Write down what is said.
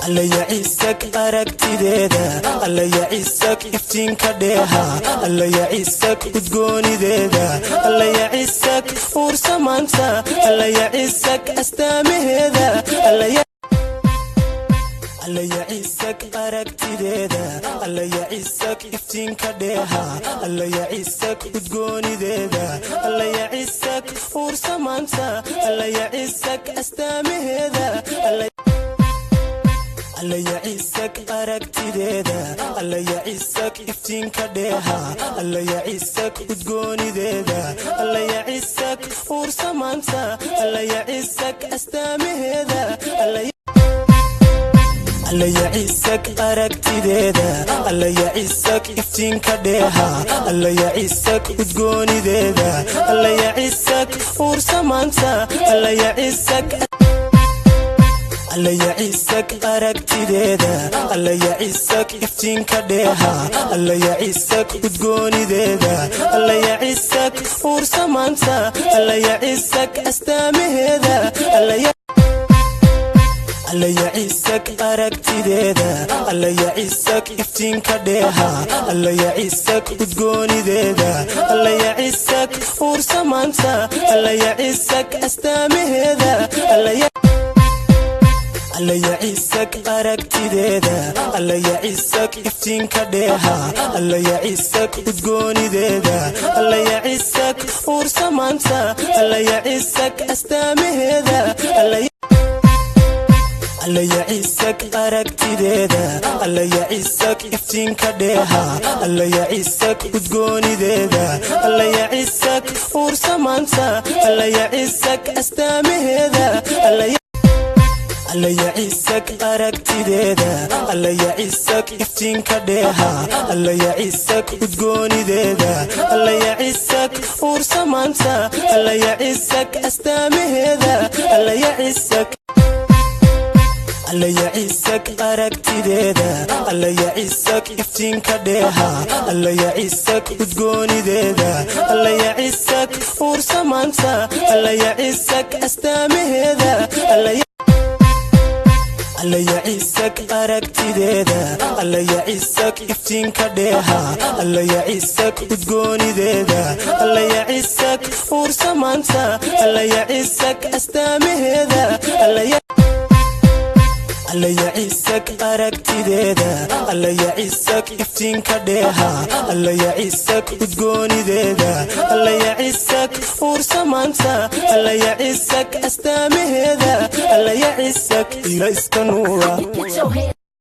alla yacisak aragtideeda alla yacisak iftiinka dheeha alla yacisak udgoonideeda alla yacisak ursamaanta alla yacisak astaamaheeda alla yacisak aragtideeda alla yacisak iftiinka dheeha alla yacisak udgoonideeda alla yacisak ursamaanta alla yacisak astaamaheeda alla yacisak aragtideeda alla yacisak iftiinka dheeha alla yacisak udgoonideeda alla yacisak ursamaanta alla yacisak astaamaheeda alla yacisak aragtideeda alla yacisak iftiinka dheeha alla yacisak udgoonideeda alla yacisak ursamaanta alla yacisak alla yacisak aragtideeda alla yacisak iftiinka dheeha alla yacisak udgoonideeda alla yacisak ursamaanta alla yacisak astaamaheeda alla yacisak aragtideeda alla yacisak iftiinka dheeha alla yacisak udgoonideeda alla yacisak ursamaanta alla yacisak astaamaheeda alla yacisak aragtideeda alla yacisak iftiinka dheeha alla yacisak udgoonideeda alla yacisak ursamaanta alla yacisak astaamaheeda alla yacisak aragtideeda alla yacisak iftiinka dheeha alla yacisak udgoonideeda alla yacisak ursamaanta alla yacisak astaamaheeda alla yacisak aragtideeda alla yacisak iftiinka dheeha alla yacisak udgoonideeda alla yacisak ursamaanta alla yacisak astaamaheeda alla yacisak aragtideeda alla yacisak iftiinka dheeha alla yacisak udgoonideeda alla yacisak ursamaanta alla yacisak astaamaheeda alla yacisak aragtideeda alla yacisak iftiinka dheeha alla yacisak udgoonideeda alla yacisak ursamaanta alla yacisak astaamaheeda alla yacisak aragtideeda alla yacisak iftiinka dheeha alla yacisak udgoonideeda alla yacisak ursamaanta alla yacisak astaamaheeda alla yacisak ila iska nuura